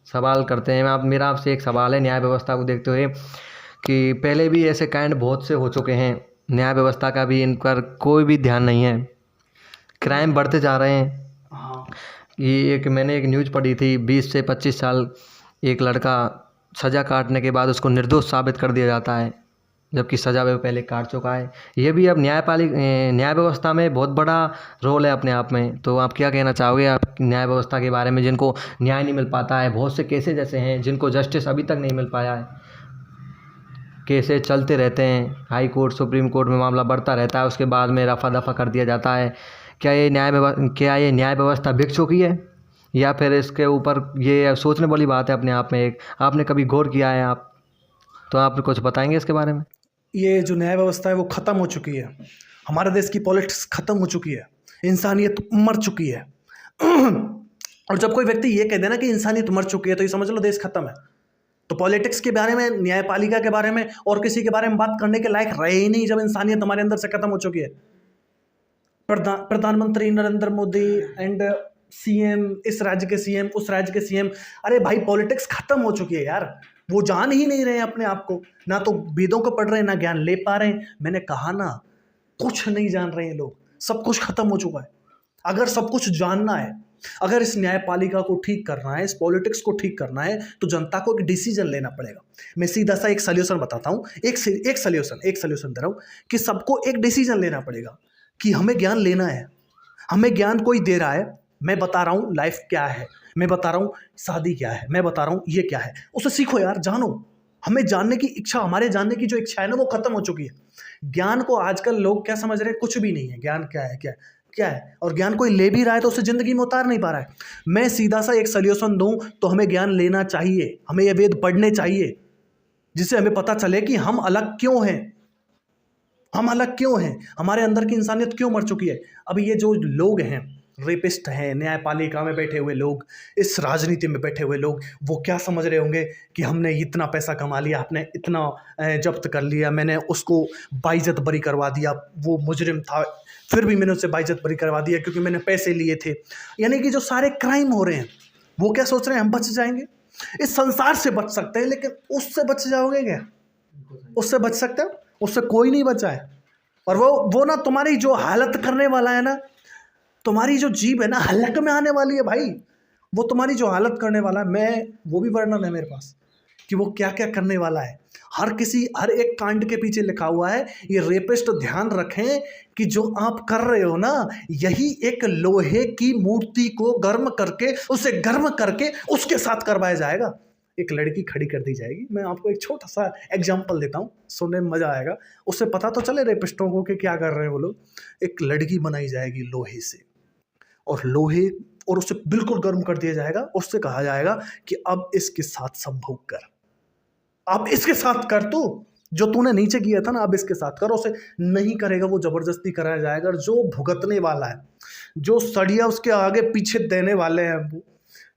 सवाल करते हैं, मेरा आपसे एक सवाल है न्याय व्यवस्था को देखते हुए, कि पहले भी ऐसे कांड बहुत से हो चुके हैं, न्याय व्यवस्था का भी इन पर कोई भी ध्यान नहीं है, क्राइम बढ़ते जा रहे हैं। ये मैंने एक न्यूज़ पढ़ी थी, 20 से 25 साल एक लड़का सज़ा काटने के बाद उसको निर्दोष साबित कर दिया जाता है, जबकि सज़ा वो पहले काट चुका है। ये भी अब न्याय व्यवस्था में बहुत बड़ा रोल है अपने आप में। तो आप क्या कहना चाहोगे आप न्याय व्यवस्था के बारे में, जिनको न्याय नहीं मिल पाता है, बहुत से केसेस ऐसे हैं जिनको जस्टिस अभी तक नहीं मिल पाया है, केसेस चलते रहते हैं, हाई कोर्ट सुप्रीम कोर्ट में मामला बढ़ता रहता है, उसके बाद में रफा दफा कर दिया जाता है। क्या ये न्याय व्यवस्था बिक चुकी है, या फिर इसके ऊपर ये सोचने वाली बात है अपने आप में? एक आपने कभी गौर किया है आप, तो आप कुछ बताएंगे इसके बारे में? ये जो न्याय व्यवस्था है वो ख़त्म हो चुकी है। हमारे देश की पॉलिटिक्स ख़त्म हो चुकी है, इंसानियत मर चुकी है। और जब कोई व्यक्ति ये कह देना कि इंसानियत मर चुकी है तो ये समझ लो देश खत्म है। तो पॉलिटिक्स के बारे में, न्यायपालिका के बारे में और किसी के बारे में बात करने के लायक रहे ही नहीं जब इंसानियत हमारे अंदर से खत्म हो चुकी है। प्रधानमंत्री नरेंद्र मोदी एंड सीएम, इस राज्य के सीएम, उस राज्य के सीएम, अरे भाई पॉलिटिक्स खत्म हो चुकी है यार। वो जान ही नहीं रहे हैं अपने आप को, ना तो वेदों को पढ़ रहे हैं, ना ज्ञान ले पा रहे हैं। मैंने कहा ना, कुछ नहीं जान रहे हैं लोग, सब कुछ खत्म हो चुका है। अगर सब कुछ जानना है, अगर इस न्यायपालिका को ठीक करना है, इस पॉलिटिक्स को ठीक करना है, तो जनता को एक डिसीजन लेना पड़ेगा। मैं सीधा सा एक सल्यूशन बताता हूँ, एक सल्यूशन दे रहा हूँ कि सबको एक डिसीजन लेना पड़ेगा कि हमें ज्ञान लेना है। हमें ज्ञान कोई दे रहा है, मैं बता रहा हूँ लाइफ क्या है, मैं बता रहा हूँ शादी क्या है, मैं बता रहा हूँ ये क्या है, उसे सीखो यार, जानो। हमें जानने की इच्छा, हमारे जानने की जो इच्छा है ना, वो खत्म हो चुकी है। ज्ञान को आजकल लोग क्या समझ रहे हैं, कुछ भी नहीं है। ज्ञान क्या है, क्या है, और ज्ञान कोई ले भी रहा है तो उसे जिंदगी में उतार नहीं पा रहा है। मैं सीधा सा एक सल्यूशन दूं तो हमें ज्ञान लेना चाहिए, हमें ये वेद पढ़ने चाहिए, जिससे हमें पता चले कि हम अलग क्यों हैं, हम अलग क्यों हैं, हमारे अंदर की इंसानियत क्यों मर चुकी है। अब ये जो लोग हैं, रेपिस्ट हैं, न्यायपालिका में बैठे हुए लोग, इस राजनीति में बैठे हुए लोग, वो क्या समझ रहे होंगे कि हमने इतना पैसा कमा लिया, आपने इतना जब्त कर लिया, मैंने उसको बाइज्जत बरी करवा दिया, वो मुजरिम था फिर भी मैंने उससे बाइज्जत बरी करवा दिया क्योंकि मैंने पैसे लिए थे। यानी कि जो सारे क्राइम हो रहे हैं, वो क्या सोच रहे हैं, हम बच जाएंगे, इस संसार से बच सकते हैं, लेकिन उससे बच जाओगे क्या? उससे बच सकते हो? उससे कोई नहीं बचा है। और वो ना तुम्हारी जो हालत करने वाला है ना, तुम्हारी जो जीभ है ना, हलक में आने वाली है भाई, वो तुम्हारी जो हालत करने वाला है, मैं वो भी वर्णन है मेरे पास कि वो क्या क्या करने वाला है। हर एक कांड के पीछे लिखा हुआ है। ये रेपिस्ट ध्यान रखें कि जो आप कर रहे हो ना, यही एक लोहे की मूर्ति को गर्म करके, उसे गर्म करके उसके साथ करवाया जाएगा। एक लड़की खड़ी कर दी जाएगी। मैं आपको एक छोटा सा एग्जाम्पल देता हूँ, सुनने में मज़ा आएगा, उससे पता तो चले रेपिस्टों को कि क्या कर रहे हैं वो लोग। एक लड़की बनाई जाएगी लोहे से, और उसे बिल्कुल गर्म कर दिया जाएगा। उससे कहा जाएगा कि अब इसके साथ संभोग कर, अब इसके साथ कर, तू जो तूने नीचे किया था ना, अब इसके साथ कर। उसे नहीं करेगा, वो जबरदस्ती कराया जाएगा। और जो भुगतने वाला है, जो सड़िया उसके आगे पीछे देने वाले हैं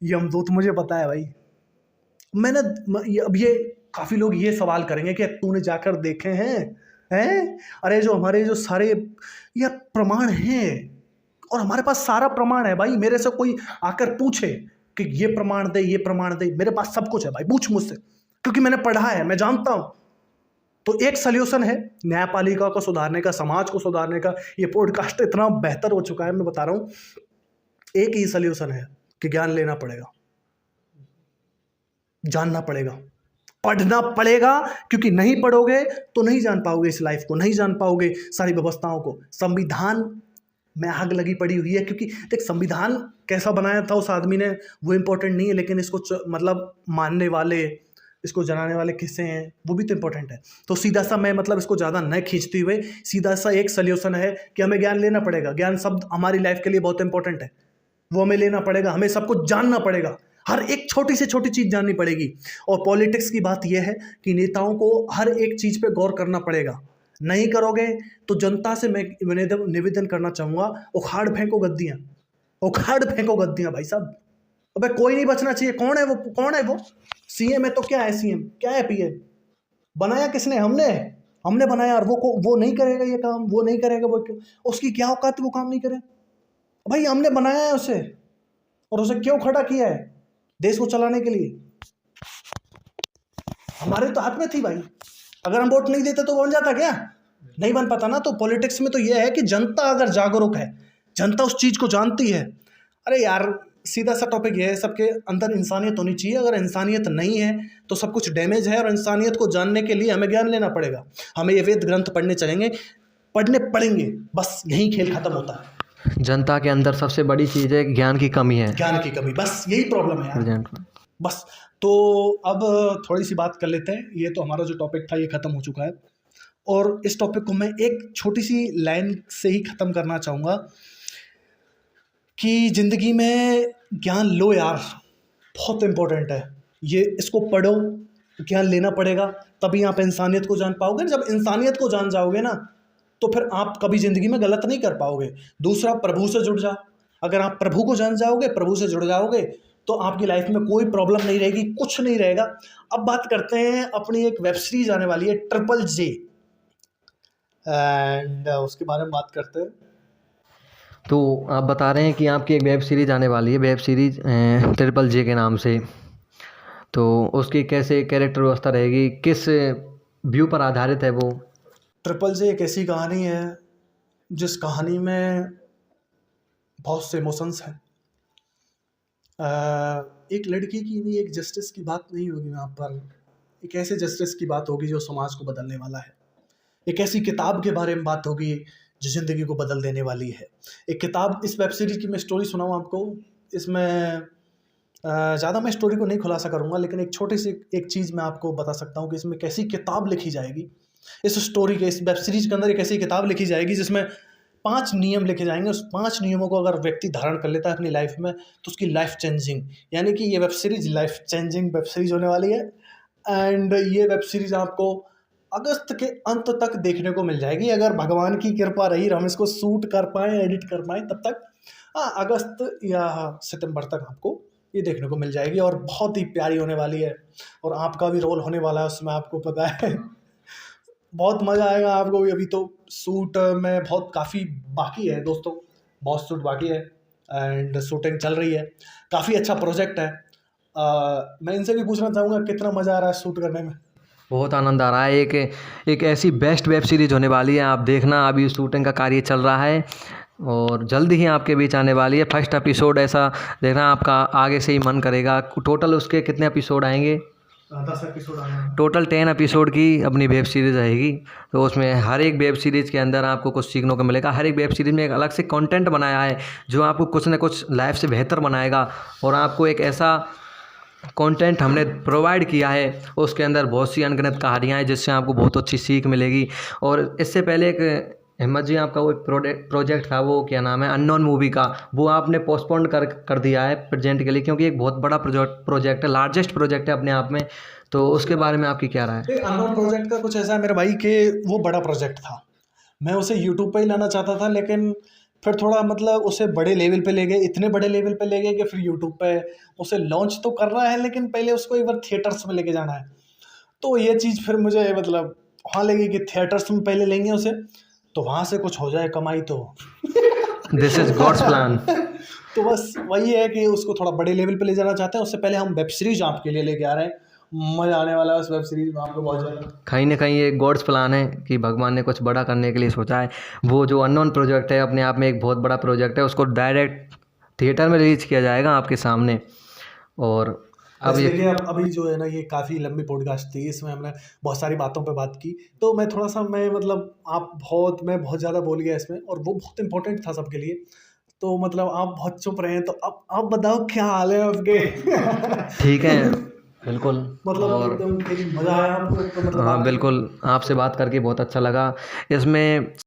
यमदूत, मुझे पता है भाई। अब ये काफ़ी लोग ये सवाल करेंगे कि तूने जाकर देखे हैं? अरे जो हमारे जो सारे ये प्रमाण हैं, और हमारे पास सारा प्रमाण है भाई। मेरे से कोई आकर पूछे कि ये प्रमाण दे, ये प्रमाण दे, मेरे पास सब कुछ है भाई, पूछ मुझसे, क्योंकि मैंने पढ़ा है, मैं जानता हूँ। तो एक सल्यूशन है न्यायपालिका को सुधारने का, समाज को सुधारने का। ये पॉडकास्ट इतना बेहतर हो चुका है, मैं बता रहा हूँ, एक ही सल्यूशन है कि ज्ञान लेना पड़ेगा, जानना पड़ेगा, पढ़ना पड़ेगा, क्योंकि नहीं पढ़ोगे तो नहीं जान पाओगे इस लाइफ को, नहीं जान पाओगे सारी व्यवस्थाओं को। संविधान में आग लगी पड़ी हुई है। क्योंकि देख, संविधान कैसा बनाया था उस आदमी ने वो इम्पोर्टेंट नहीं है, लेकिन इसको मतलब मानने वाले, इसको जलाने वाले किससे हैं वो भी तो इम्पोर्टेंट है। तो सीधा सा मैं मतलब इसको ज़्यादा न खींचते हुए सीधा सा एक सल्यूशन है कि हमें ज्ञान लेना पड़ेगा। ज्ञान शब्द हमारी लाइफ के लिए बहुत इंपॉर्टेंट है, वो हमें लेना पड़ेगा, हमें सब कुछ जानना पड़ेगा, हर एक छोटी से छोटी चीज़ जाननी पड़ेगी। और पॉलिटिक्स की बात यह है कि नेताओं को हर एक चीज़ पे गौर करना पड़ेगा। नहीं करोगे तो जनता से मैं निवेदन करना चाहूँगा, उखाड़ फेंको गद्दियाँ, उखाड़ फेंको गद्दियाँ भाई साहब। अबे कोई नहीं बचना चाहिए। कौन है वो? कौन है वो? सीएम है तो क्या है? सीएम क्या है? पीएम बनाया किसने? हमने बनाया। और वो नहीं करेगा ये काम, वो नहीं करेगा, वो क्यों? उसकी क्या औकात है वो काम नहीं करे? भाई हमने बनाया है उसे, और उसे क्यों खड़ा किया है? देश को चलाने के लिए। हमारे तो हाथ में थी भाई, अगर हम वोट नहीं देते तो वो बन जाता क्या? नहीं बन पाता ना। तो पॉलिटिक्स में तो ये है कि जनता अगर जागरूक है, जनता उस चीज़ को जानती है। अरे यार, सीधा सा टॉपिक ये है, सबके अंदर इंसानियत होनी चाहिए। अगर इंसानियत नहीं है तो सब कुछ डैमेज है। और इंसानियत को जानने के लिए हमें ज्ञान लेना पड़ेगा, हमें ये वेद ग्रंथ पढ़ने पड़ेंगे, बस यही खेल खत्म होता है। जनता के अंदर सबसे बड़ी चीज़ है ज्ञान की कमी है, ज्ञान की कमी, बस यही प्रॉब्लम है यार। प्रेजेंट में। बस तो अब थोड़ी सी बात कर लेते हैं। ये तो हमारा जो टॉपिक था ये ख़त्म हो चुका है, और इस टॉपिक को मैं एक छोटी सी लाइन से ही ख़त्म करना चाहूँगा कि ज़िंदगी में ज्ञान लो यार, बहुत इम्पोर्टेंट है ये। इसको पढ़ो, ज्ञान लेना पड़ेगा, तभी आप इंसानियत को जान पाओगे। जब इंसानियत को जान जाओगे ना तो फिर आप कभी ज़िंदगी में गलत नहीं कर पाओगे। दूसरा, प्रभु से जुड़ जाओ। अगर आप प्रभु को जान जाओगे, प्रभु से जुड़ जाओगे, तो आपकी लाइफ में कोई प्रॉब्लम नहीं रहेगी, कुछ नहीं रहेगा। अब बात करते हैं, अपनी एक वेब सीरीज आने वाली है JJJ, एंड उसके बारे में बात करते हैं। तो आप बता रहे हैं कि आपकी एक वेब सीरीज़ आने वाली है, वेब सीरीज़ JJJ के नाम से। तो उसकी कैसे कैरेक्टर व्यवस्था रहेगी, किस व्यू पर आधारित है वो? JJJ एक ऐसी कहानी है जिस कहानी में बहुत से इमोशंस हैं। एक लड़की की नहीं, एक जस्टिस की बात नहीं होगी यहाँ पर, एक ऐसे जस्टिस की बात होगी जो समाज को बदलने वाला है। एक ऐसी किताब के बारे में बात होगी जो ज़िंदगी को बदल देने वाली है। एक किताब, इस वेब सीरीज़ की मैं स्टोरी सुनाऊँ आपको। इसमें ज़्यादा मैं स्टोरी को नहीं खुलासा करूँगा, लेकिन एक छोटी सी एक चीज़ मैं आपको बता सकता हूँ कि इसमें कैसी किताब लिखी जाएगी। इस स्टोरी के, इस वेब सीरीज़ के अंदर एक ऐसी किताब लिखी जाएगी जिसमें 5 नियम लिखे जाएंगे। उस 5 नियमों को अगर व्यक्ति धारण कर लेता है अपनी लाइफ में तो उसकी लाइफ चेंजिंग, यानी कि ये web series life changing web series होने वाली है। एंड ये वेब सीरीज़ आपको अगस्त के अंत तक देखने को मिल जाएगी, अगर भगवान की कृपा रही, हम इसको शूट कर पाएँ, एडिट कर पाएँ तब तक। हाँ, अगस्त या सितंबर तक आपको ये देखने को मिल जाएगी, और बहुत ही प्यारी होने वाली है। और आपका भी रोल होने वाला है उसमें, आपको पता है। बहुत मज़ा आएगा आपको भी। अभी तो शूट में बहुत काफ़ी बाकी है दोस्तों, बहुत शूट बाकी है, एंड शूटिंग चल रही है। काफ़ी अच्छा प्रोजेक्ट है। मैं इनसे भी पूछना चाहूँगा कितना मज़ा आ रहा है शूट करने में? बहुत आनंद आ रहा है। एक ऐसी बेस्ट वेब सीरीज़ होने वाली है, आप देखना। अभी शूटिंग का कार्य चल रहा है और जल्द ही आपके बीच आने वाली है। फर्स्ट एपिसोड ऐसा देखना, आपका आगे से ही मन करेगा। टोटल उसके कितने एपिसोड आएंगे? 10 एपिसोड आएंगे। टोटल 10 एपिसोड की अपनी वेब सीरीज़ रहेगी। तो उसमें हर एक वेब सीरीज़ के अंदर आपको कुछ सीखने को मिलेगा। हर एक वेब सीरीज़ में एक अलग से कंटेंट बनाया है जो आपको कुछ ना कुछ लाइफ से बेहतर बनाएगा। और आपको एक ऐसा कंटेंट हमने प्रोवाइड किया है, उसके अंदर बहुत सी अनगिनत कहानियाँ हैं जिससे आपको बहुत अच्छी सीख मिलेगी। और इससे पहले एक हिम्मत जी, आपका वो प्रोजेक्ट था, वो क्या नाम है, अननोन मूवी का, वो आपने पोस्टपोन कर दिया है प्रेजेंट के लिए, क्योंकि एक बहुत बड़ा प्रोजेक्ट है, लार्जेस्ट प्रोजेक्ट है अपने आप में। तो उसके बारे में आपकी क्या राय है? अननोन प्रोजेक्ट का कुछ ऐसा है मेरे भाई कि वो बड़ा प्रोजेक्ट था, मैं उसे यूट्यूब पे ही लाना चाहता था, लेकिन फिर थोड़ा मतलब उसे बड़े लेवल पे ले गए, इतने बड़े लेवल पे ले गए कि फिर यूट्यूब पे उसे लॉन्च तो कर रहा है, लेकिन पहले उसको एक बार थिएटर्स में लेके जाना है। तो ये चीज़ फिर मुझे मतलब वहाँ लगी कि थिएटर्स में पहले लेंगे उसे, तो वहाँ से कुछ हो जाए कमाई तो दिस इज गॉड्स प्लान। तो बस वही है कि उसको थोड़ा बड़े लेवल पे ले जाना चाहते हैं। उससे पहले हम वेब सीरीज आपके लिए लेके आ रहे हैं, मज़ा आने वाला है उस वेब सीरीज में आपको बहुत ज़्यादा। कहीं ना कहीं ये गॉड्स प्लान है कि भगवान ने कुछ बड़ा करने के लिए सोचा है। वो जो अननोन प्रोजेक्ट है अपने आप में एक बहुत बड़ा प्रोजेक्ट है, उसको डायरेक्ट थिएटर में रिलीज किया जाएगा आपके सामने। और अब अब ये देखिए, अब अभी जो है ना, ये काफ़ी लंबी पॉडकास्ट थी, इसमें हमने बहुत सारी बातों पे बात की, तो मैं थोड़ा सा मैं मतलब मैं बहुत ज़्यादा बोल गया इसमें, और वो बहुत इंपॉर्टेंट था सबके लिए। तो मतलब आप बहुत चुप रहे हैं, तो अब आप बताओ क्या हाल है आपके? ठीक है, बिल्कुल। मतलब और एकदम मज़ा आया आपको, तो मतलब हाँ आप बिल्कुल, आपसे बात करके बहुत अच्छा लगा। इसमें